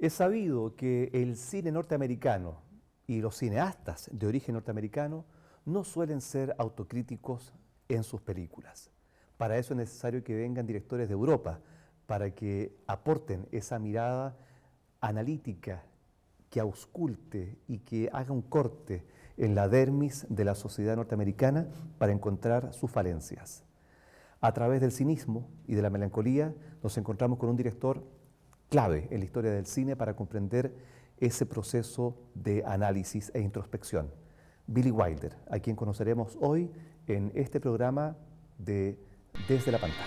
Es sabido que el cine norteamericano y los cineastas de origen norteamericano no suelen ser autocríticos en sus películas. Para eso es necesario que vengan directores de Europa, para que aporten esa mirada analítica, que ausculte y que haga un corte en la dermis de la sociedad norteamericana para encontrar sus falencias. A través del cinismo y de la melancolía nos encontramos con un director clave en la historia del cine para comprender ese proceso de análisis e introspección. Billy Wilder, a quien conoceremos hoy en este programa de Desde la Pantalla.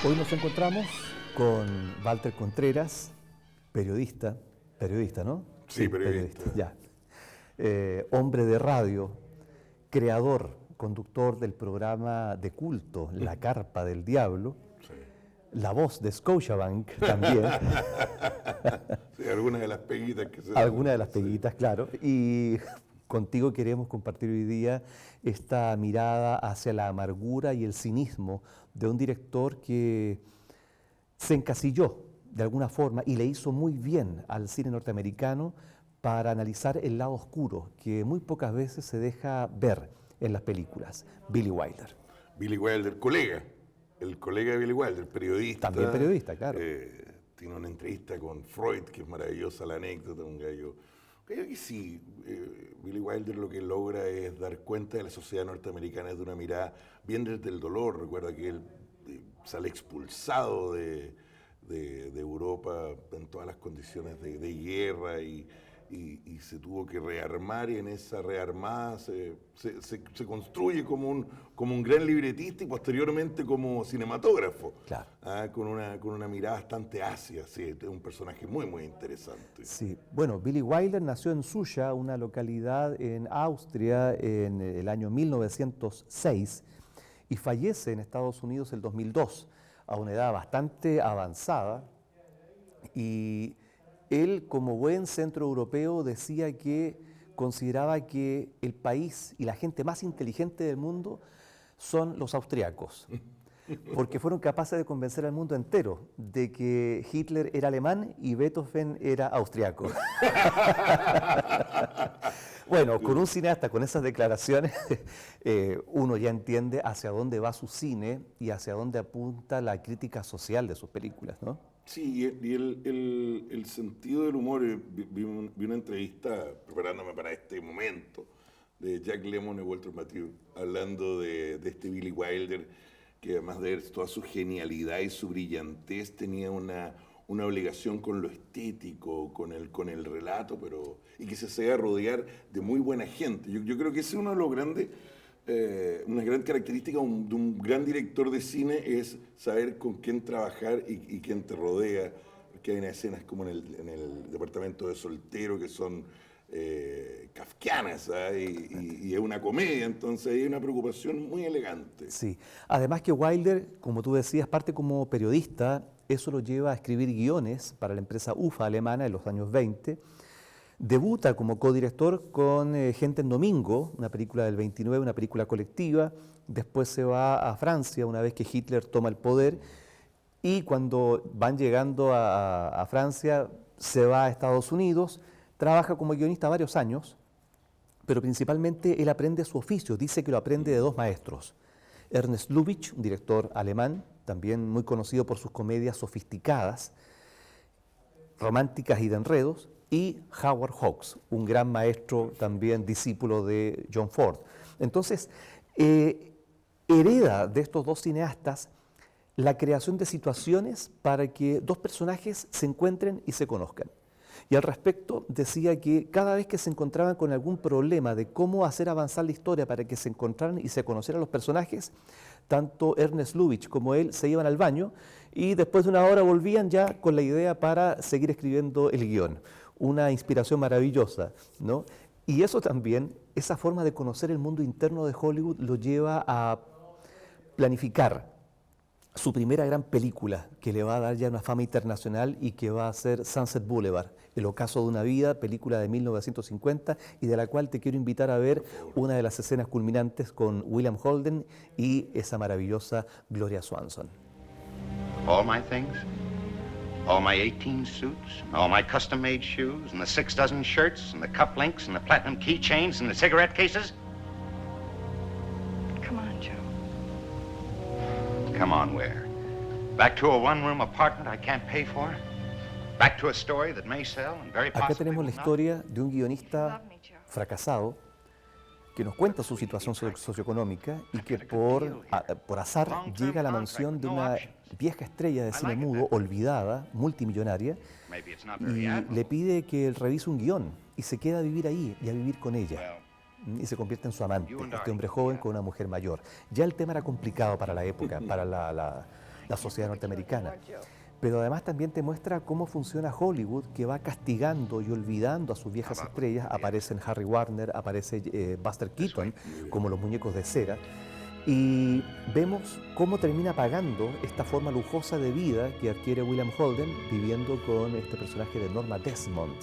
Hoy nos encontramos con Walter Contreras, periodista, ¿no? Sí, periodista. Ya. Hombre de radio, creador, conductor del programa de culto La Carpa del Diablo, Sí. la voz de Scotiabank también. Sí, algunas de las peguitas que se Algunas de las peguitas, claro. Y contigo queremos compartir hoy día esta mirada hacia la amargura y el cinismo de un director que se encasilló de alguna forma y le hizo muy bien al cine norteamericano para analizar el lado oscuro que muy pocas veces se deja ver en las películas. Billy Wilder. Billy Wilder, el colega de Billy Wilder, periodista. También periodista, claro. Tiene una entrevista con Freud, que es maravillosa la anécdota, un gallo que sí, Billy Wilder lo que logra es dar cuenta de la sociedad norteamericana desde una mirada bien desde el dolor. Recuerda que él sale expulsado de Europa en todas las condiciones de guerra y se tuvo que rearmar, y en esa rearmada se construye como un gran libretista y posteriormente como cinematógrafo. Claro. Con una mirada bastante ácida. Sí, es un personaje muy, muy interesante. Sí, bueno, Billy Wilder nació en Sucha, una localidad en Austria, en el año 1906 y fallece en Estados Unidos el 2002, a una edad bastante avanzada. Y él, como buen centroeuropeo, decía que consideraba que el país y la gente más inteligente del mundo son los austriacos, porque fueron capaces de convencer al mundo entero de que Hitler era alemán y Beethoven era austriaco. Bueno, con un cineasta con esas declaraciones, uno ya entiende hacia dónde va su cine y hacia dónde apunta la crítica social de sus películas, ¿no? Sí, y el sentido del humor. Vi una entrevista preparándome para este momento de Jack Lemmon y Walter Matthau hablando de este Billy Wilder, que además de toda su genialidad y su brillantez tenía una obligación con lo estético, con el relato, y que se hacía rodear de muy buena gente. Yo creo que ese es uno de los grandes, una gran característica de un gran director de cine, es saber con quién trabajar y quién te rodea, porque hay unas escenas como en el departamento de soltero que son kafkianas, y es una comedia, entonces hay una preocupación muy elegante. Sí, además que Wilder, como tú decías, parte como periodista, eso lo lleva a escribir guiones para la empresa UFA alemana en los años 20, debuta como codirector con Gente en Domingo, una película del 29, una película colectiva, después se va a Francia una vez que Hitler toma el poder, y cuando van llegando a Francia se va a Estados Unidos, trabaja como guionista varios años, pero principalmente él aprende su oficio, dice que lo aprende de dos maestros. Ernst Lubitsch, un director alemán, también muy conocido por sus comedias sofisticadas, románticas y de enredos, y Howard Hawks, un gran maestro, también discípulo de John Ford. Entonces, hereda de estos dos cineastas la creación de situaciones para que dos personajes se encuentren y se conozcan. Y al respecto decía que cada vez que se encontraban con algún problema de cómo hacer avanzar la historia para que se encontraran y se conocieran los personajes, tanto Ernest Lubitsch como él se iban al baño y después de una hora volvían ya con la idea para seguir escribiendo el guión. Una inspiración maravillosa, ¿no? Y eso también, esa forma de conocer el mundo interno de Hollywood lo lleva a planificar su primera gran película que le va a dar ya una fama internacional y que va a ser Sunset Boulevard, El ocaso de una vida, película de 1950 y de la cual te quiero invitar a ver una de las escenas culminantes con William Holden y esa maravillosa Gloria Swanson. All my things, all my 18 suits, all my custom-made shoes, and the 6 dozen shirts, and the cufflinks, and the platinum keychains, and the cigarette cases. Come on, Joe. Come on, where? Back to a one-room apartment I can't pay for? Back to a story that may sell and very Acá possibly tenemos la will not? historia de un guionista fracasado que nos cuenta su situación socioeconómica y que por azar llega a la mansión de una vieja estrella de cine mudo, olvidada, multimillonaria, Maybe it's not y very le admirable. pide que él revise un guión y se queda a vivir ahí y a vivir con ella. Y se convierte en su amante, este hombre joven con una mujer mayor. Ya el tema era complicado para la época, para la sociedad norteamericana. Pero además también te muestra cómo funciona Hollywood, que va castigando y olvidando a sus viejas estrellas. Aparecen Harry Warner, aparece Buster Keaton, como los muñecos de cera. Y vemos cómo termina pagando esta forma lujosa de vida que adquiere William Holden viviendo con este personaje de Norma Desmond,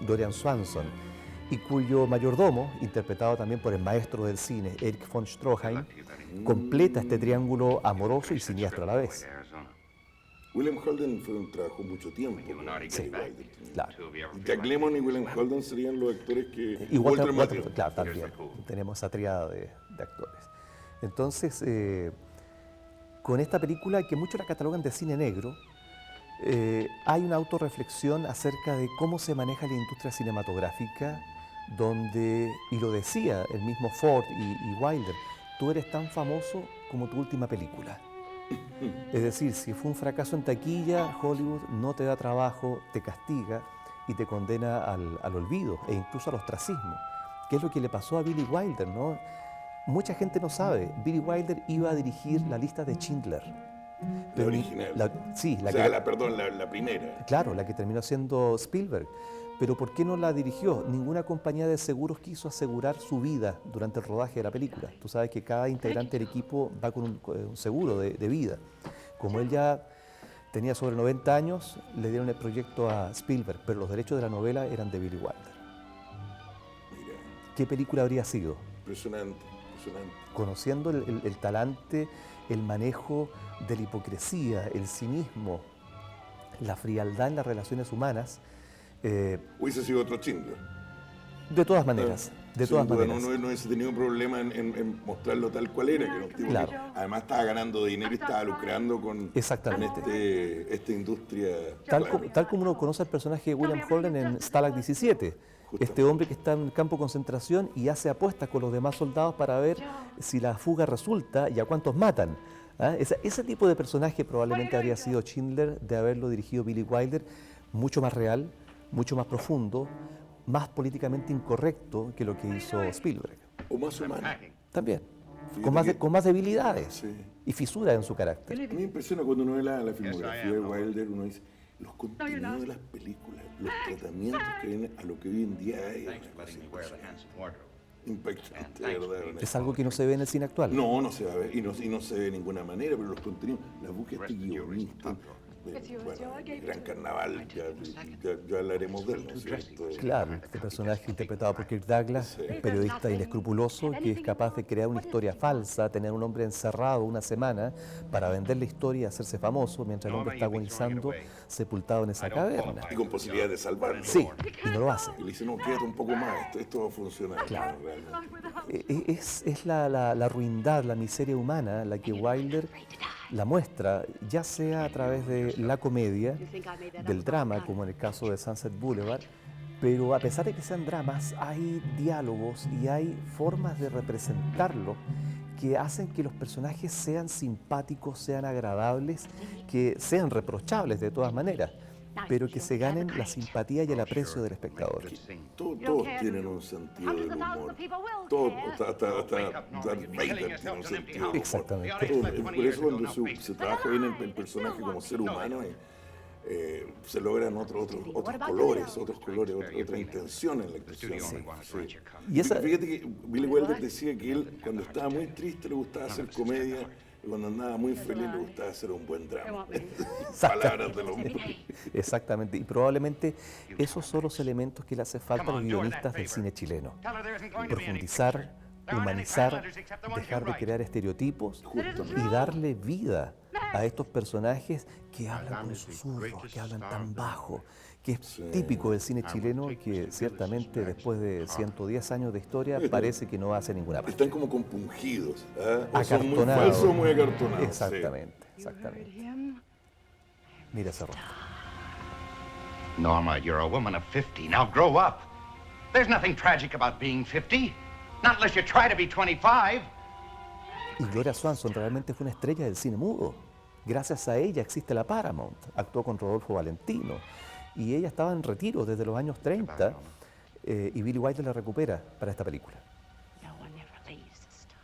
Dorian Swanson, y cuyo mayordomo, interpretado también por el maestro del cine, Erich von Stroheim, completa este triángulo amoroso y siniestro a la vez. William Holden trabajó mucho tiempo con Sí, Billy Wilder. Claro. Jack Lemmon y William Holden serían los actores que... Y Walter Matthau. claro, también. Tenemos esa triada de actores. Entonces, con esta película, que muchos la catalogan de cine negro, hay una autorreflexión acerca de cómo se maneja la industria cinematográfica, donde, y lo decía el mismo Ford y Wilder, tú eres tan famoso como tu última película. Es decir, si fue un fracaso en taquilla, Hollywood no te da trabajo, te castiga y te condena al olvido e incluso al ostracismo, que es lo que le pasó a Billy Wilder, ¿no? Mucha gente no sabe, Billy Wilder iba a dirigir La lista de Schindler. La original. Sí, O sea, la primera. claro, la que terminó siendo Spielberg. Pero ¿por qué no la dirigió? Ninguna compañía de seguros quiso asegurar su vida durante el rodaje de la película. Tú sabes que cada integrante del equipo va con un seguro de vida. Como él ya tenía sobre 90 años, le dieron el proyecto a Spielberg, pero los derechos de la novela eran de Billy Wilder. Mira, ¿Qué película habría sido? impresionante. Conociendo el talante, el manejo de la hipocresía, el cinismo, la frialdad en las relaciones humanas, Hubiese sido otro Schindler. de todas maneras, de Sin todas duda, maneras. no hubiese tenido problema en mostrarlo tal cual era, que era un tipo Claro. que además estaba ganando dinero y estaba lucrando con Exactamente. esta industria. Tal como uno conoce al personaje de William Holden en Stalag 17, este hombre que está en campo de concentración y hace apuestas con los demás soldados para ver si la fuga resulta y a cuántos matan. ¿Ah? Ese tipo de personaje probablemente habría sido Schindler de haberlo dirigido Billy Wilder, mucho más real, mucho más profundo, más políticamente incorrecto que lo que hizo Spielberg. O más humano. También, Fíjate con más debilidades Sí. y fisuras en su carácter. A mí me impresiona cuando uno ve la filmografía de Wilder, uno dice los contenidos de las películas, los tratamientos que vienen a lo que hoy en día hay. Una cosa impresionante. Impactante, de verdad. Es algo que no se ve en el cine actual. No se va a ver, y no se ve de ninguna manera, pero los contenidos, la búsqueda de este guionista, bueno, el Gran Carnaval, ya hablaremos de él, ¿no es cierto? Claro, este personaje interpretado por Kirk Douglas, un periodista inescrupuloso que es capaz de crear una historia falsa, tener un hombre encerrado una semana para vender la historia y hacerse famoso, mientras el hombre está agonizando sepultado en esa caverna. Y con posibilidad de salvarlo. Sí, y no lo hace. Y le dice, no, quédate un poco más, esto va a funcionar. Claro. Realmente. Es la ruindad, la miseria humana la que Wilder la muestra, ya sea a través de la comedia, del drama, como en el caso de Sunset Boulevard, pero a pesar de que sean dramas, hay diálogos y hay formas de representarlo que hacen que los personajes sean simpáticos, sean agradables, que sean reprochables de todas maneras, pero que se ganen la simpatía y el aprecio del espectador. Todos tienen un sentido del humor. Todos, hasta Darth Vader tiene un sentido del humor. Exactamente. Por eso cuando se trabaja bien el personaje como ser humano, se logran otros colores, otra intención en la actuación. Sí. Y esa- Fíjate que Billy Wilder decía que él, cuando estaba muy triste, le gustaba hacer comedia Cuando andaba muy feliz le gustaba hacer un buen They drama. want me. Palabras del hombre. Exactamente, y probablemente esos son los elementos que le hace falta a los guionistas del cine chileno. Tell her there isn't going to be any Profundizar, picture. There aren't any humanizar, Highlanders except the ones dejar you de write. crear estereotipos Justo. y darle vida a estos personajes que hablan con susurros, que hablan tan bajo, que es Sí. típico del cine chileno, que ciertamente después de 110 años de historia parece que no va a hacer ninguna parte. Están como compungidos. ¿Ah? O son muy Acartonados. falsos o muy acartonados. sí. Exactamente, You heard exactamente. him? Mira ese rostro. Norma, you're a woman of 50. Now grow up. There's nothing tragic about being 50. Not unless you try to be 25. Y Gloria Swanson realmente fue una estrella del cine mudo. Gracias a ella existe la Paramount. Actuó con Rodolfo Valentino. Y ella estaba en retiro desde los años 30. Y Billy Wilder la recupera para esta película. No one ever leaves the star.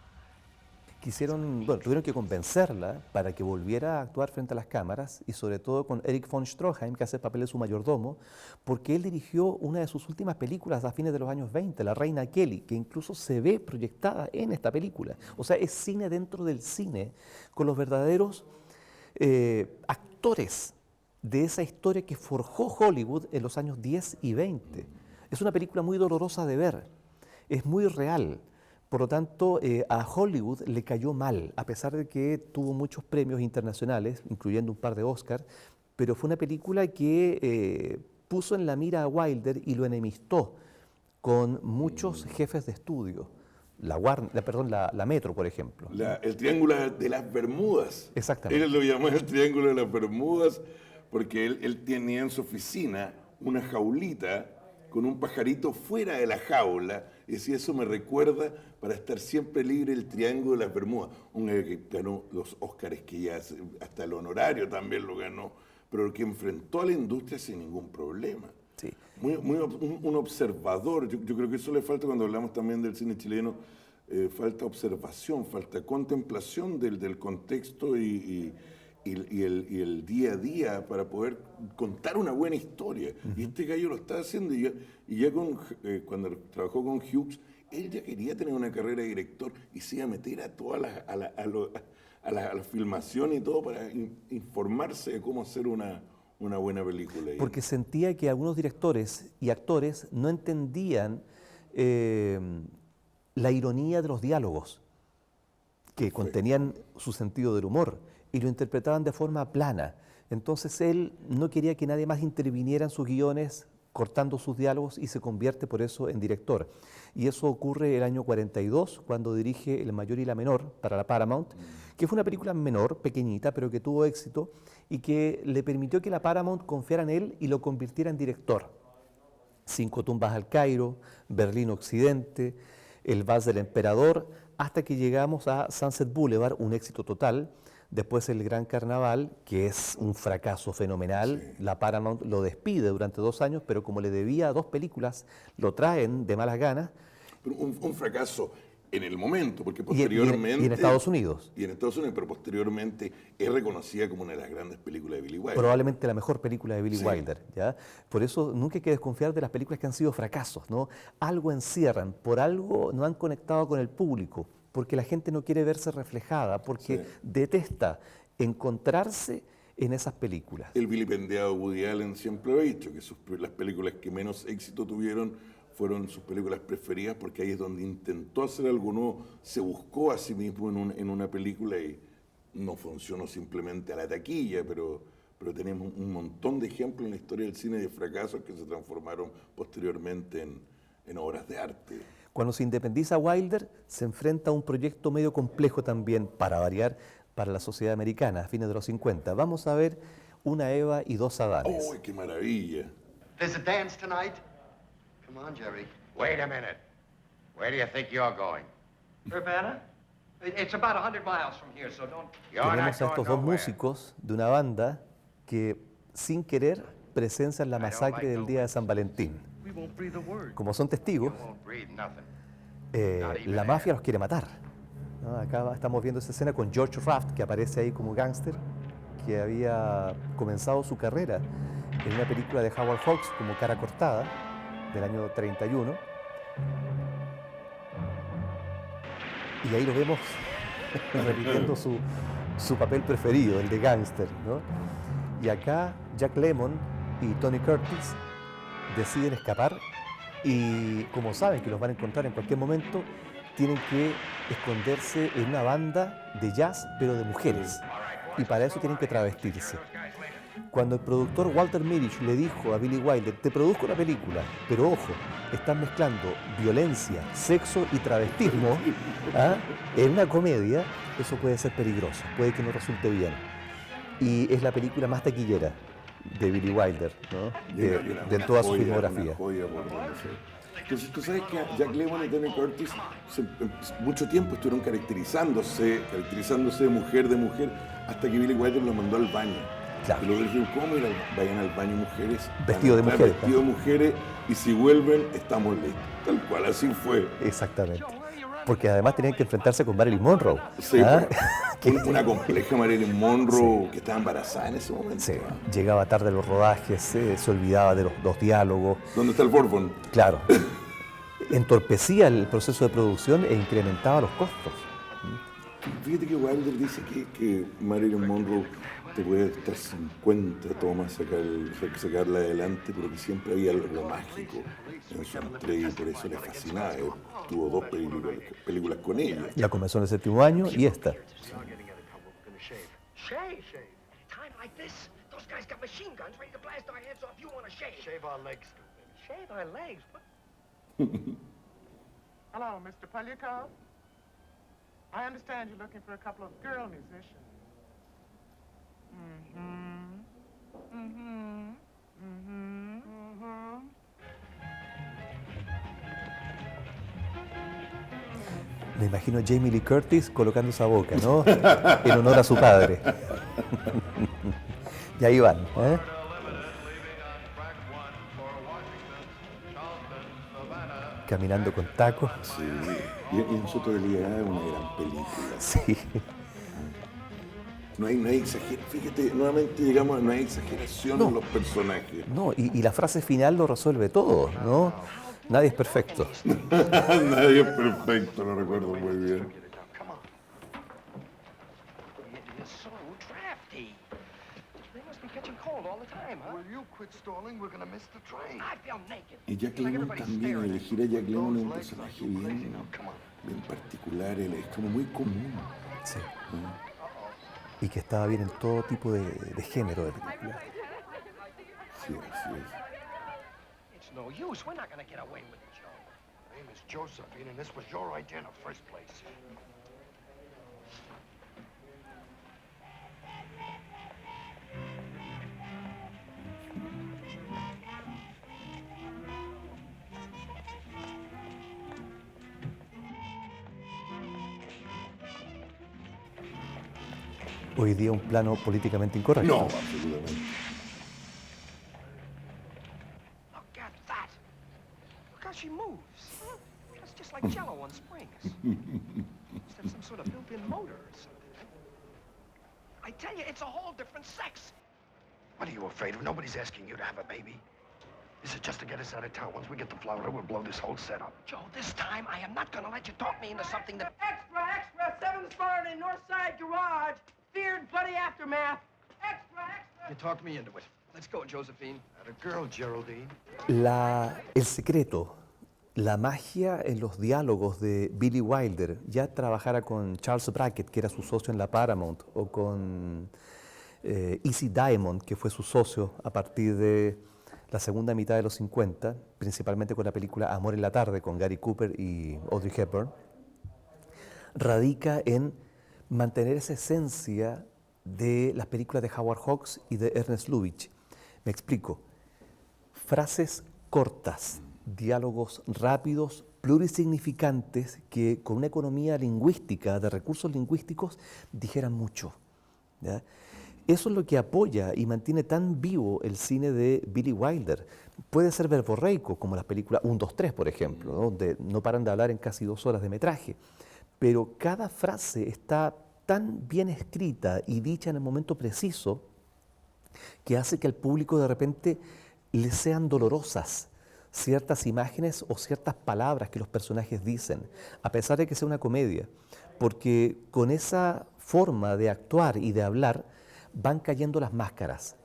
Tuvieron que convencerla para que volviera a actuar frente a las cámaras y sobre todo con Erich von Stroheim, que hace el papel de su mayordomo, porque él dirigió una de sus últimas películas a fines de los años 20, La Reina Kelly, que incluso se ve proyectada en esta película. O sea, es cine dentro del cine, con los verdaderos actores de esa historia que forjó Hollywood en los años 10 y 20. Es una película muy dolorosa de ver, es muy real. Por lo tanto, a Hollywood le cayó mal, a pesar de que tuvo muchos premios internacionales, incluyendo un par de Oscars, pero fue una película que puso en la mira a Wilder y lo enemistó con muchos jefes de estudio. La Metro, por ejemplo. El Triángulo de las Bermudas. Exactamente. Él lo llamó el Triángulo de las Bermudas porque él tenía en su oficina una jaulita con un pajarito fuera de la jaula y decía, eso me recuerda para estar siempre libre el Triángulo de las Bermudas. Un que ganó los Óscares, que ya hasta el honorario también lo ganó, pero que enfrentó a la industria sin ningún problema. Sí. Un observador. Yo creo que eso le falta cuando hablamos también del cine chileno. Falta observación, falta contemplación del contexto y el día a día para poder contar una buena historia. Y este gallo lo está haciendo. Y ya cuando trabajó con Hughes, él ya quería tener una carrera de director y se iba a meter a toda la filmación y todo para informarse de cómo hacer una buena película. Porque sentía que algunos directores y actores no entendían la ironía de los diálogos, que contenían su sentido del humor y lo interpretaban de forma plana. Entonces él no quería que nadie más interviniera en sus guiones cortando sus diálogos y se convierte por eso en director. Y eso ocurre el año 42, cuando dirige El Mayor y la Menor para la Paramount, que fue una película menor, pequeñita, pero que tuvo éxito y que le permitió que la Paramount confiara en él y lo convirtiera en director. 5 tumbas al Cairo, Berlín Occidente, El Vals del Emperador, hasta que llegamos a Sunset Boulevard, un éxito total. Después El Gran Carnaval, que es un fracaso fenomenal. Sí. La Paramount lo despide durante 2 años, pero como le debía 2 películas, lo traen de malas ganas. Pero un fracaso en el momento, porque posteriormente... Y en Estados Unidos. Y en Estados Unidos, pero posteriormente es reconocida como una de las grandes películas de Billy Wilder. Probablemente la mejor película de Billy Wilder, ¿ya? Por eso nunca hay que desconfiar de las películas que han sido fracasos, ¿no? Algo encierran, por algo no han conectado con el público, porque la gente no quiere verse reflejada, porque detesta encontrarse en esas películas. El vilipendiado Woody Allen siempre lo ha dicho, que las películas que menos éxito tuvieron fueron sus películas preferidas, porque ahí es donde intentó hacer algo nuevo, se buscó a sí mismo en una película y no funcionó simplemente a la taquilla, pero tenemos un montón de ejemplos en la historia del cine de fracasos que se transformaron posteriormente en obras de arte. Cuando se independiza Wilder, se enfrenta a un proyecto medio complejo también, para variar, para la sociedad americana, a fines de los 50. Vamos a ver Una Eva y 2 Adanes. ¡Oh, qué maravilla! There's a dance tonight. Come on, Jerry. Wait a minute. Where do you think you're going? Urbana? It's about 100 miles from here, so don't... You're not Tenemos a going estos 2 nowhere. músicos de una banda que, sin querer, presencian la masacre del día de San Valentín. We won't breathe a word. Como son testigos, You won't breathe nothing. la mafia los quiere matar, ¿no? Acá estamos viendo esa escena con George Raft, que aparece ahí como gángster, que había comenzado su carrera en una película de Howard Hawks como Cara Cortada, del año 31. Y ahí lo vemos repitiendo su papel preferido, el de gángster, ¿no? Y acá Jack Lemmon y Tony Curtis deciden escapar y como saben que los van a encontrar en cualquier momento, tienen que esconderse en una banda de jazz, pero de mujeres. Y para eso tienen que travestirse. Cuando el productor Walter Mitty le dijo a Billy Wilder, te produzco una película, pero ojo, están mezclando violencia, sexo y travestismo, ¿ah? En una comedia, eso puede ser peligroso, puede que no resulte bien. Y es la película más taquillera de Billy Wilder, ¿no? de toda su filmografía. Entonces, tú sabes que Jack Lemmon y Tony Curtis mucho tiempo estuvieron caracterizándose de mujer, hasta que Billy Wilder lo mandó al baño. Claro. Y luego dijeron, ¿cómo ir vayan al baño mujeres? Vestido de mujeres. Vestido de mujeres, y si vuelven, estamos listos. Tal cual, así fue. Exactamente. Porque además tenían que enfrentarse con Marilyn Monroe. Sí, ¿ah? una compleja Marilyn Monroe que estaba embarazada en ese momento. Sí, llegaba tarde a los rodajes, se olvidaba de los diálogos. ¿Dónde está el Bourbon? Claro. Entorpecía el proceso de producción e incrementaba los costos. Fíjate que Wilder dice que Marilyn Monroe te puede estar 50 tomas sacarla adelante, pero que siempre había algo mágico en su entrega y por eso le fascinaba. Tuvo 2 películas con ella. Ya comenzó en el 7º año y esta. Shave? Time like this? Those guys got machine guns ready to blast our heads off. You want to shave? Shave our legs, stupid. Shave our legs? What? Hello, Mr. Polyakov. I understand you're looking for a couple of girl musicians. Me imagino a Jamie Lee Curtis colocando esa boca, ¿no? En honor a su padre. Y ahí van, ¿eh? Caminando con tacos. Sí, y en su totalidad es una gran película. Sí. No hay exageración, fíjate, nuevamente llegamos, no hay exageración en los personajes. No, y la frase final lo resuelve todo, ¿no? Nadie es perfecto. Nadie es perfecto, lo recuerdo muy bien. Come on. You're so drafty. They must be catching cold all the time, huh? Will you quit stalling? We're gonna miss the train. I feel naked. Y Jack Lemmon también, elegir a Jack Lemmon es un personaje bien particular, él es como muy común. Sí. Y que estaba bien en todo tipo de género de película. Sí, así es. It's no use. We're not going to get away with it, Joe. My name is Josephine, and this was your idea in the first place. Hoy día un plano políticamente incorrecto. No, absolutamente. Look at that. Look how she moves. That's just like Jello on springs. Must have some sort of built-in motor or something. I tell you, it's a whole different sex. What are you afraid of? Nobody's asking you to have a baby. This is just to get us out of town. Once we get to Florida, we'll blow this whole setup. Joe, this time I am not going to let you talk me into something that... Extra, extra, 7th Florida Northside Garage. Feared bloody aftermath. Extra, extra. You talked me into it. Let's go, Josephine. At a girl, Geraldine. El secreto, la magia en los diálogos de Billy Wilder, ya trabajara con Charles Brackett, que era su socio en la Paramount, o con Easy Diamond, que fue su socio a partir de la segunda mitad de los 50, principalmente con la película Amor en la tarde, con Gary Cooper y Audrey Hepburn, radica en mantener esa esencia de las películas de Howard Hawks y de Ernest Lubitsch. Me explico. Frases cortas, diálogos rápidos, plurisignificantes, que con una economía lingüística, de recursos lingüísticos, dijeran mucho, ¿ya? Eso es lo que apoya y mantiene tan vivo el cine de Billy Wilder. Puede ser verborreico, como las películas 1, 2, 3, por ejemplo, ¿no? Donde no paran de hablar en casi 2 horas de metraje. Pero cada frase está tan bien escrita y dicha en el momento preciso que hace que al público de repente le sean dolorosas ciertas imágenes o ciertas palabras que los personajes dicen, a pesar de que sea una comedia. porque con esa forma de actuar y de hablar van cayendo las máscaras.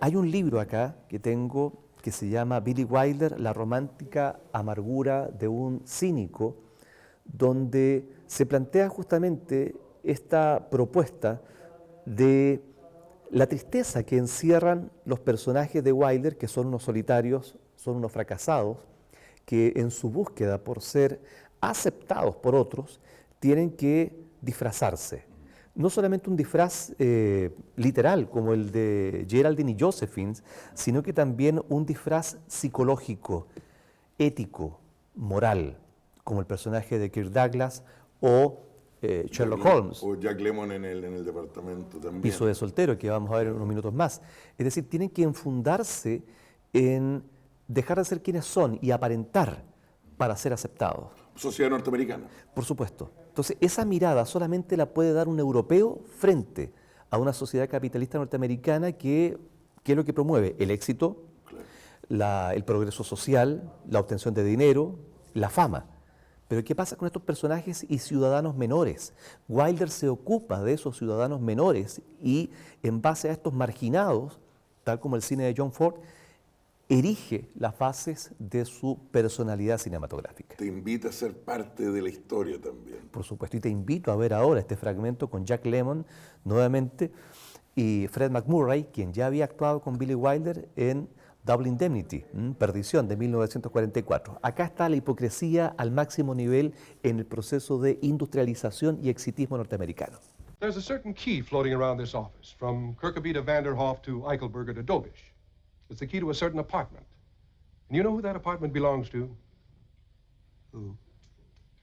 Hay un libro acá que tengo que se llama Billy Wilder, la romántica amargura de un cínico, donde se plantea justamente esta propuesta de la tristeza que encierran los personajes de Wilder, que son unos solitarios, son unos fracasados, que en su búsqueda por ser aceptados por otros, tienen que disfrazarse. No solamente un disfraz literal como el de Geraldine y Josephine, sino que también un disfraz psicológico, ético, moral, como el personaje de Kirk Douglas o Sherlock Holmes. O Jack Lemmon en el departamento también. Piso de soltero, que vamos a ver en unos minutos más. Es decir, tienen que enfundarse en dejar de ser quienes son y aparentar para ser aceptados. Sociedad norteamericana. Por supuesto. Entonces, esa mirada solamente la puede dar un europeo frente a una sociedad capitalista norteamericana que es lo que promueve el éxito, el progreso social, la obtención de dinero, la fama. Pero ¿qué pasa con estos personajes y ciudadanos menores? Wilder se ocupa de esos ciudadanos menores y en base a estos marginados, tal como el cine de John Ford, erige las bases de su personalidad cinematográfica. Te invita a ser parte de la historia también. Por supuesto, y te invito a ver ahora este fragmento con Jack Lemmon nuevamente y Fred MacMurray, quien ya había actuado con Billy Wilder en Double Indemnity, Perdición, de 1944. Acá está la hipocresía al máximo nivel en el proceso de industrialización y exitismo norteamericano. There's a certain key floating around this office, from Kirkeby to Vanderhoff to Eichelberger to Dobish. It's the key to a certain apartment. And you know who that apartment belongs to? Who?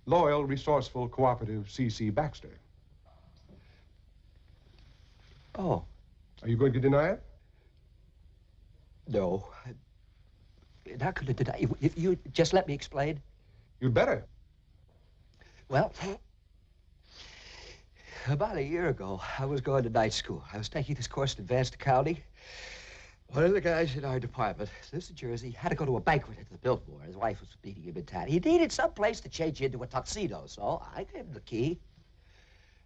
Loyal, resourceful, cooperative C.C. Baxter. Oh. Are you going to deny it? No. How could I deny? If you just let me explain. You'd better. Well, about a year ago, I was going to night school. I was taking this course in advanced accounting. One of the guys in our department, lives in Jersey, had to go to a banquet at the Biltmore. His wife was meeting him in town. He needed some place to change into a tuxedo, so I gave him the key.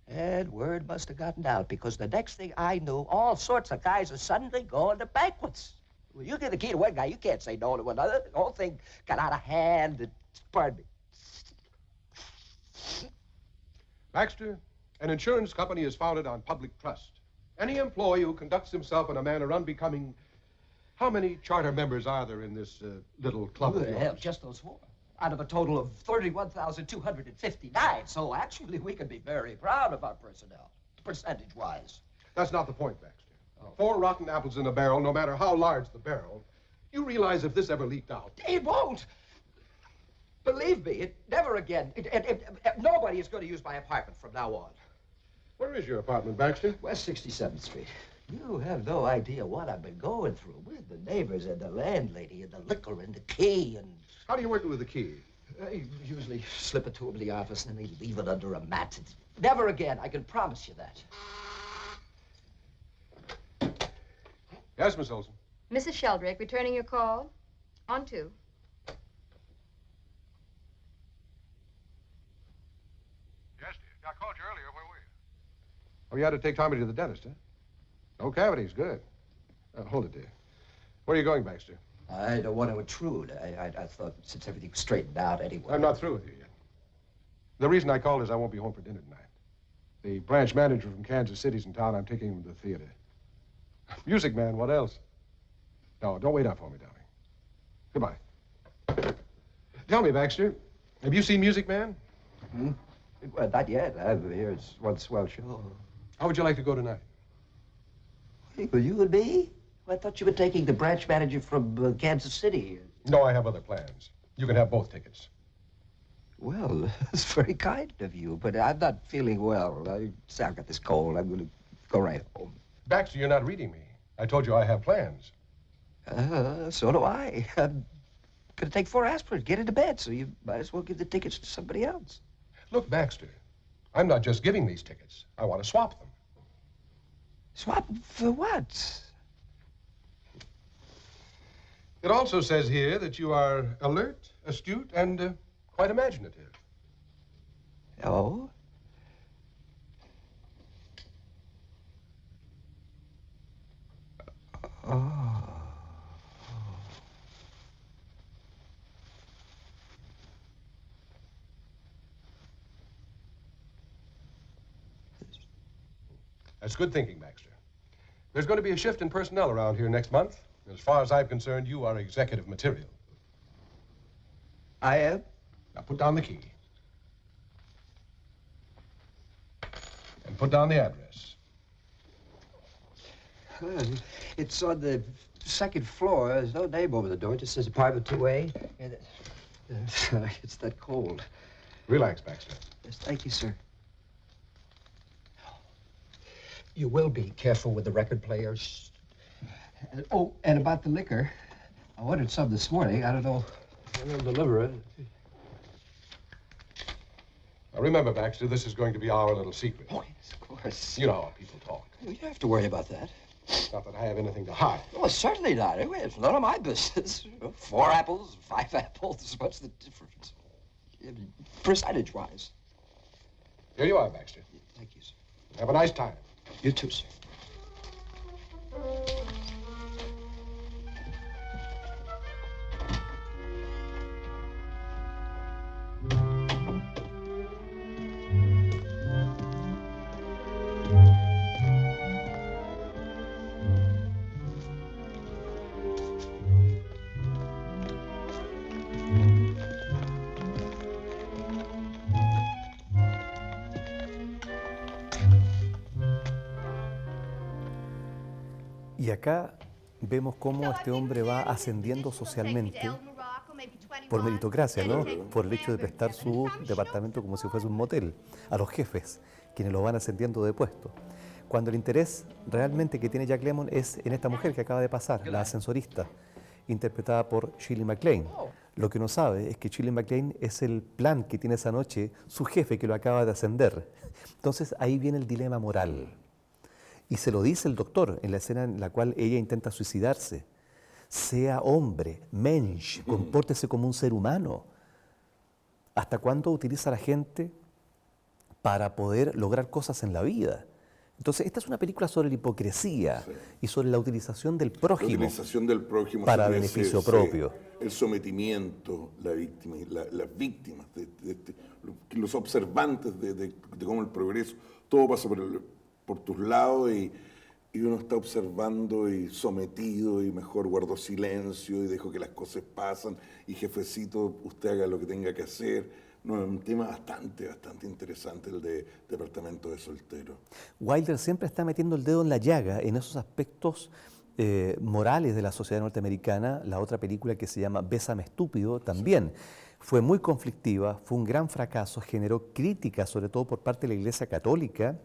And word must have gotten out, because the next thing I knew, all sorts of guys are suddenly going to banquets. Well, you give the key to one guy, you can't say no to another. The whole thing got out of hand. And, pardon me. Baxter, an insurance company is founded on public trust. Any employee who conducts himself in a manner unbecoming... How many charter members are there in this little club of yours? Hell, just those four. Out of a total of 31,259. So actually, we can be very proud of our personnel, percentage-wise. That's not the point, Baxter. 4 rotten apples in a barrel, no matter how large the barrel. You realize if this ever leaked out... It won't. Believe me, it never again. Nobody is going to use my apartment from now on. Where is your apartment, Baxter? West 67th Street. You have no idea what I've been going through with the neighbors and the landlady and the liquor and the key and... How do you work it with the key? I usually slip it to them in the office and then they leave it under a mat. It's never again, I can promise you that. Yes, Miss Olson. Mrs. Sheldrake, returning your call. On to. Yes, dear. I called you earlier. Where were you? Oh, you had to take Tommy to the dentist, huh? No cavities. Good. Hold it, dear. Where are you going, Baxter? I don't want to intrude. I thought since everything was straightened out anyway. I'm not through with you yet. The reason I called is I won't be home for dinner tonight. The branch manager from Kansas City's in town. I'm taking him to the theater. Music Man, what else? No, don't wait up for me, darling. Goodbye. Tell me, Baxter, have you seen Music Man? Well, not yet. I've heard it's one swell show. How would you like to go tonight? Well, you and me? I thought you were taking the branch manager from Kansas City. No, I have other plans. You can have both tickets. Well, that's very kind of you, but I'm not feeling well. I've got this cold. I'm going to go right home. Baxter, you're not reading me. I told you I have plans. So do I. I'm going to take 4 aspirin, get into bed, so you might as well give the tickets to somebody else. Look, Baxter, I'm not just giving these tickets. I want to swap them. Swap for what? It also says here that you are alert, astute, and quite imaginative. Oh? That's good thinking, Baxter. There's going to be a shift in personnel around here next month. As far as I'm concerned, you are executive material. I am? Now put down the key. And put down the address. It's on the second floor. There's no name over the door. It just says apartment 2A. And it's that cold. Relax, Baxter. Yes, thank you, sir. You will be careful with the record players. Oh, and about the liquor. I ordered some this morning. I don't know if they'll deliver it. Now remember, Baxter, this is going to be our little secret. Oh, yes, of course. You know how people talk. You don't have to worry about that. Not that I have anything to hide. Oh, certainly not. It's none of my business. 4 apples, 5 apples. What's the difference? Percentage-wise. Here you are, Baxter. Thank you, sir. Have a nice time. You too, sir. Y acá vemos cómo este hombre va ascendiendo socialmente por meritocracia, ¿no? Por el hecho de prestar su departamento como si fuese un motel a los jefes, quienes lo van ascendiendo de puesto. Cuando el interés realmente que tiene Jack Lemmon es en esta mujer que acaba de pasar, la ascensorista, interpretada por Shirley MacLaine. Lo que no sabe es que Shirley MacLaine es el plan que tiene esa noche su jefe que lo acaba de ascender. Entonces ahí viene el dilema moral. Y se lo dice el doctor en la escena en la cual ella intenta suicidarse. Sea hombre, mensch, compórtese como un ser humano. ¿Hasta cuándo utiliza la gente para poder lograr cosas en la vida? Entonces, esta es una película sobre la hipocresía y sobre la utilización del prójimo, La utilización del prójimo para se beneficio crece, propio. El sometimiento, la víctima, las víctimas, los observantes de cómo el progreso, todo pasa por tus lados y uno está observando y sometido y mejor guardo silencio y dejo que las cosas pasan y jefecito, usted haga lo que tenga que hacer. No, es un tema bastante interesante el de Departamento de Soltero. Wilder siempre está metiendo el dedo en la llaga en esos aspectos morales de la sociedad norteamericana. La otra película que se llama Bésame estúpido también fue muy conflictiva, fue un gran fracaso, generó críticas sobre todo por parte de la Iglesia Católica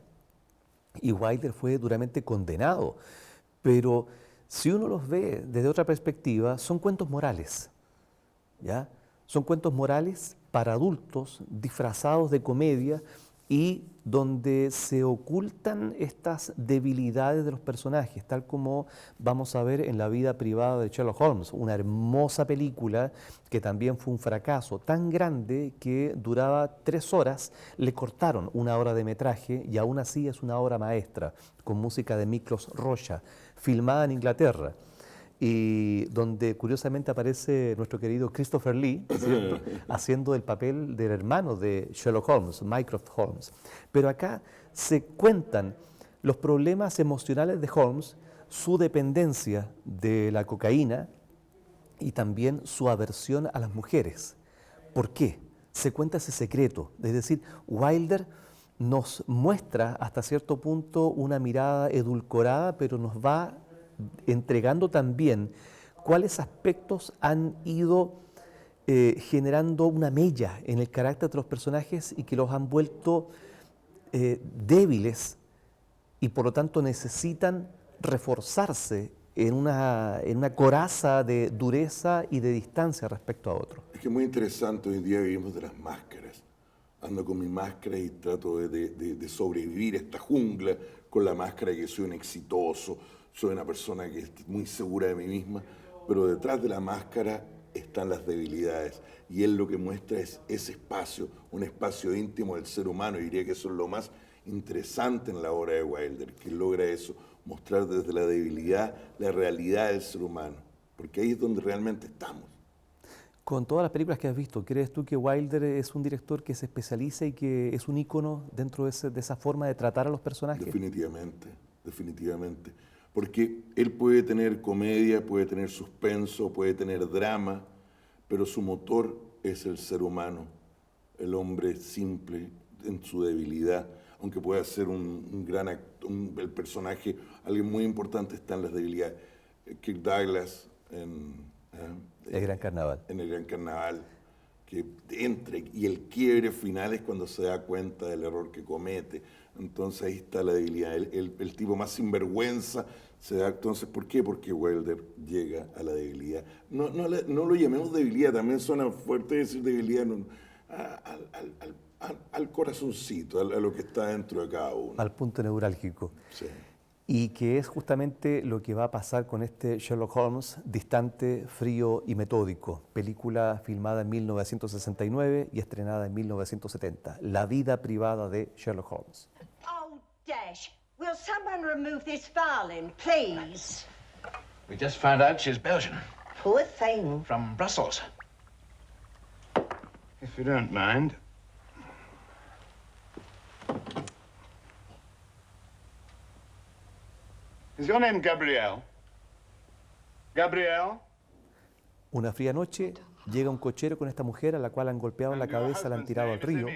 y Wilder fue duramente condenado. Pero si uno los ve desde otra perspectiva, son cuentos morales, ¿ya? Son cuentos morales para adultos disfrazados de comedia y donde se ocultan estas debilidades de los personajes, tal como vamos a ver en La vida privada de Sherlock Holmes, una hermosa película que también fue un fracaso tan grande que duraba 3 horas, le cortaron 1 hora de metraje y aún así es una obra maestra, con música de Miklos Rocha, filmada en Inglaterra, y donde curiosamente aparece nuestro querido Christopher Lee, ¿cierto?, haciendo el papel del hermano de Sherlock Holmes, Mycroft Holmes. Pero acá se cuentan los problemas emocionales de Holmes, su dependencia de la cocaína y también su aversión a las mujeres. ¿Por qué? Se cuenta ese secreto, es decir, Wilder nos muestra hasta cierto punto una mirada edulcorada, pero nos va entregando también cuáles aspectos han ido generando una mella en el carácter de los personajes y que los han vuelto débiles y por lo tanto necesitan reforzarse en una coraza de dureza y de distancia respecto a otros. Es que es muy interesante, hoy día vivimos de las máscaras. Ando con mi máscara y trato de sobrevivir a esta jungla con la máscara de que soy un exitoso, soy una persona que es muy segura de mí misma, pero detrás de la máscara están las debilidades. Y él lo que muestra es ese espacio, un espacio íntimo del ser humano. Y diría que eso es lo más interesante en la obra de Wilder, que logra eso, mostrar desde la debilidad la realidad del ser humano, porque ahí es donde realmente estamos. Con todas las películas que has visto, ¿crees tú que Wilder es un director que se especializa y que es un ícono dentro de esa forma de tratar a los personajes? Definitivamente, definitivamente. Porque él puede tener comedia, puede tener suspenso, puede tener drama, pero su motor es el ser humano, el hombre simple en su debilidad. Aunque pueda ser un gran actor, el personaje, alguien muy importante está en las debilidades. Kirk Douglas en El Gran Carnaval. En El Gran Carnaval, que entra y el quiebre final es cuando se da cuenta del error que comete. Entonces ahí está la debilidad. El tipo más sinvergüenza se da. Entonces, ¿por qué? Porque Wilder llega a la debilidad. No lo llamemos debilidad, también suena fuerte decir debilidad. Al corazoncito, a lo que está dentro de cada uno. Al punto neurálgico. Sí. Y que es justamente lo que va a pasar con este Sherlock Holmes distante, frío y metódico. Película filmada en 1969 y estrenada en 1970. La vida privada de Sherlock Holmes. Oh, Dash, will someone remove this violin, please? We just found out she's Belgian. Poor thing. From Brussels. If you don't mind. Is your name Gabrielle? Gabrielle? Una fría noche llega un cochero con esta mujer a la cual han golpeado en la cabeza, la han tirado al río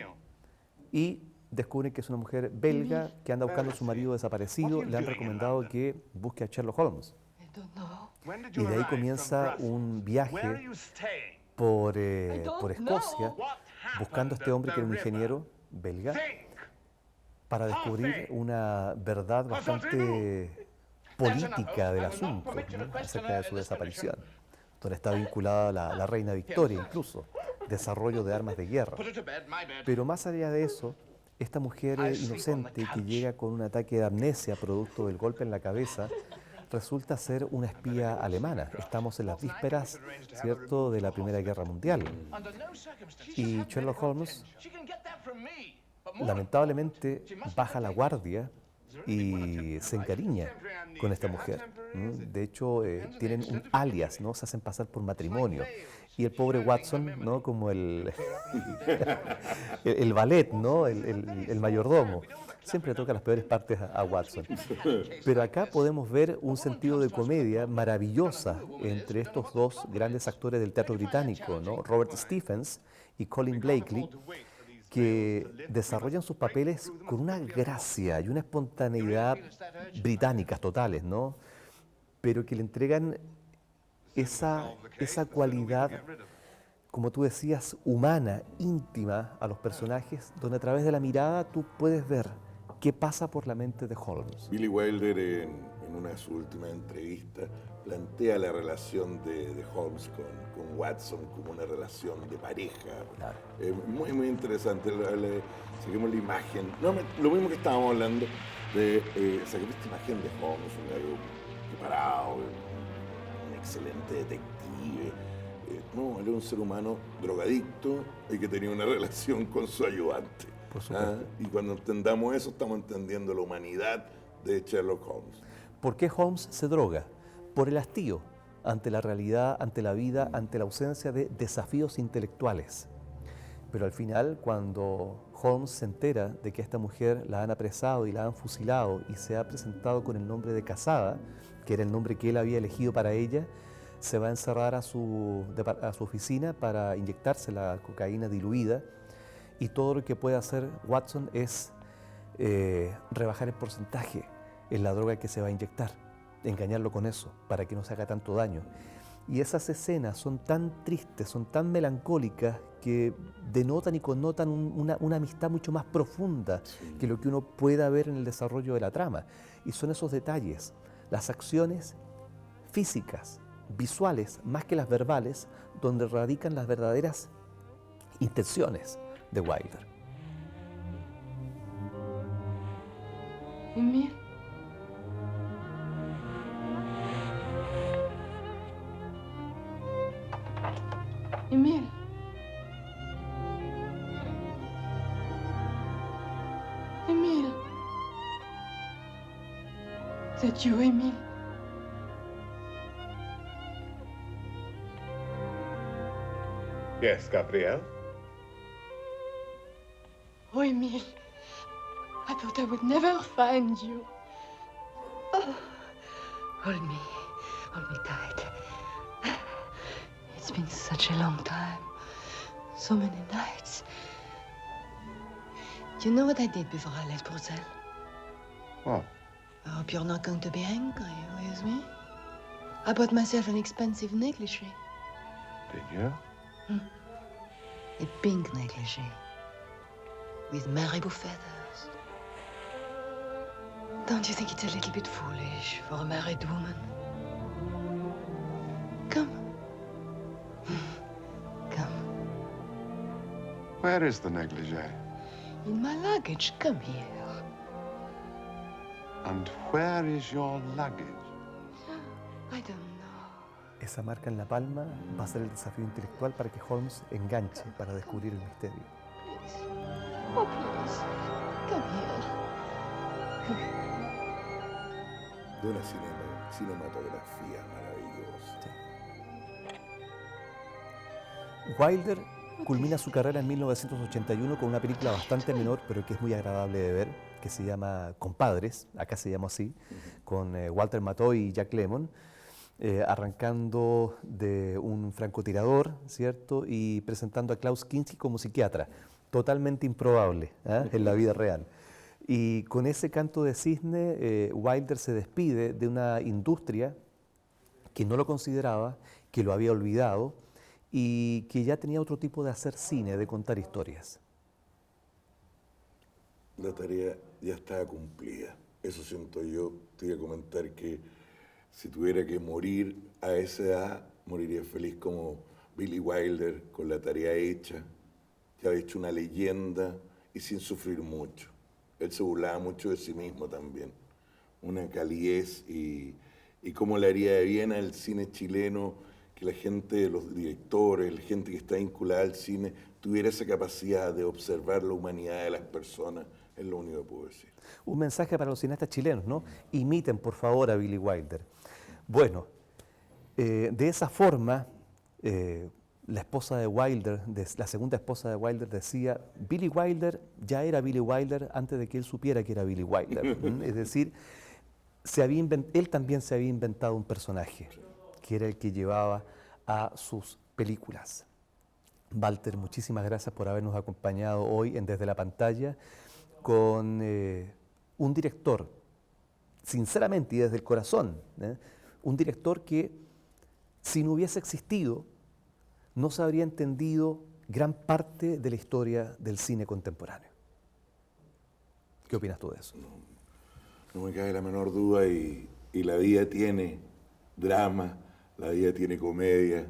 y descubren que es una mujer belga que anda buscando a su marido desaparecido. Le han recomendado que busque a Sherlock Holmes. Y de ahí comienza un viaje por Escocia buscando a este hombre que era un ingeniero belga para descubrir una verdad bastante política del asunto, ¿no? Acerca de su desaparición, donde está vinculada la reina Victoria, incluso desarrollo de armas de guerra. Pero más allá de eso, esta mujer inocente que llega con un ataque de amnesia producto del golpe en la cabeza resulta ser una espía alemana. Estamos en las vísperas, ¿cierto?, de la Primera Guerra Mundial. Y Sherlock Holmes lamentablemente baja la guardia y se encariña con esta mujer. De hecho, tienen un alias, ¿no? Se hacen pasar por matrimonio. Y el pobre Watson, ¿no?, como el valet, ¿no?, el mayordomo, siempre toca las peores partes a Watson. Pero acá podemos ver un sentido de comedia maravillosa entre estos dos grandes actores del teatro británico, ¿no?, Robert Stephens y Colin Blakely, que desarrollan sus papeles con una gracia y una espontaneidad británicas totales, ¿no? Pero que le entregan esa cualidad, como tú decías, humana, íntima a los personajes, donde a través de la mirada tú puedes ver qué pasa por la mente de Holmes. Billy Wilder, en una de sus últimas entrevistas, plantea la relación de Holmes con Watson como una relación de pareja. Claro. Muy, muy interesante. Saquemos la imagen. Lo mismo que estábamos hablando, saquemos esta imagen de Holmes, un gallo preparado, un excelente detective. No, era un ser humano drogadicto y que tenía una relación con su ayudante. Por supuesto. Y cuando entendamos eso, estamos entendiendo la humanidad de Sherlock Holmes. ¿Por qué Holmes se droga? Por el hastío ante la realidad, ante la vida, ante la ausencia de desafíos intelectuales. Pero al final, cuando Holmes se entera de que a esta mujer la han apresado y la han fusilado y se ha presentado con el nombre de casada, que era el nombre que él había elegido para ella, se va a encerrar a su oficina para inyectarse la cocaína diluida, y todo lo que puede hacer Watson es rebajar el porcentaje en la droga que se va a inyectar, engañarlo con eso, para que no se haga tanto daño. Y esas escenas son tan tristes, son tan melancólicas, que denotan y connotan una amistad mucho más profunda que lo que uno pueda ver en el desarrollo de la trama. Y son esos detalles, las acciones físicas, visuales, más que las verbales, donde radican las verdaderas intenciones de Wilder. Emil. Emil. Emil. Is that you, Emil? Yes, Gabrielle? Oh, Emile. I thought I would never find you. Oh, hold me tight. It's been such a long time. So many nights. Do you know what I did before I left Bruxelles? What? I hope you're not going to be angry with me. I bought myself an expensive negligee. Did you? A pink negligee. With marabou feathers. Don't you think it's a little bit foolish for a married woman? Come. Come. Where is the negligee? In my luggage. Come here. And where is your luggage? I don't know. Esa marca en la palma va a ser el desafío intelectual para que Holmes enganche para descubrir el misterio. Please. Oh, please. Come here. De una cinematografía maravillosa. Wilder culmina su carrera en 1981 con una película bastante menor, pero que es muy agradable de ver, que se llama Compadres, acá se llama así, con Walter Matthau y Jack Lemmon, arrancando de un francotirador, ¿cierto? Y presentando a Klaus Kinski como psiquiatra, totalmente improbable en la vida real. Y con ese canto de cisne, Wilder se despide de una industria que no lo consideraba, que lo había olvidado, y que ya tenía otro tipo de hacer cine, de contar historias. La tarea ya estaba cumplida. Eso siento yo. Te iba a comentar que si tuviera que morir a esa edad, moriría feliz como Billy Wilder, con la tarea hecha, ya había hecho una leyenda y sin sufrir mucho. Él se burlaba mucho de sí mismo también. Una calidez y cómo le haría de bien al cine chileno que la gente, los directores, la gente que está vinculada al cine, tuviera esa capacidad de observar la humanidad de las personas, es lo único que puedo decir. Un mensaje para los cineastas chilenos, ¿no? Imiten, por favor, a Billy Wilder. Bueno, de esa forma, la esposa de Wilder, la segunda esposa de Wilder decía, Billy Wilder ya era Billy Wilder antes de que él supiera que era Billy Wilder. Es decir, él también se había inventado un personaje, que era el que llevaba a sus películas. Walter, muchísimas gracias por habernos acompañado hoy en Desde la Pantalla con un director, sinceramente y desde el corazón, un director que si no hubiese existido no se habría entendido gran parte de la historia del cine contemporáneo. ¿Qué opinas tú de eso? No me cabe la menor duda y la vida tiene drama, la vida tiene comedia,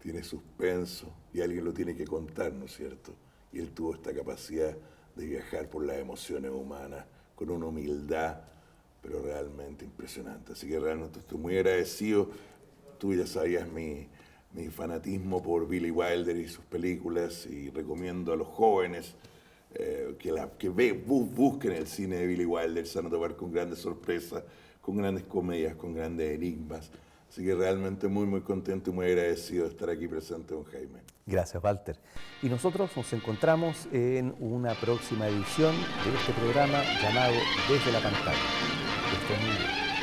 tiene suspenso y alguien lo tiene que contar, ¿no es cierto? Y él tuvo esta capacidad de viajar por las emociones humanas con una humildad, pero realmente impresionante. Así que realmente estoy muy agradecido. Tú ya sabías mi fanatismo por Billy Wilder y sus películas y recomiendo a los jóvenes que busquen el cine de Billy Wilder, se van a topar con grandes sorpresas, con grandes comedias, con grandes enigmas. Así que realmente muy, muy contento y muy agradecido de estar aquí presente, don Jaime. Gracias, Walter. Y nosotros nos encontramos en una próxima edición de este programa llamado Desde la Pantalla. Que estén muy bien.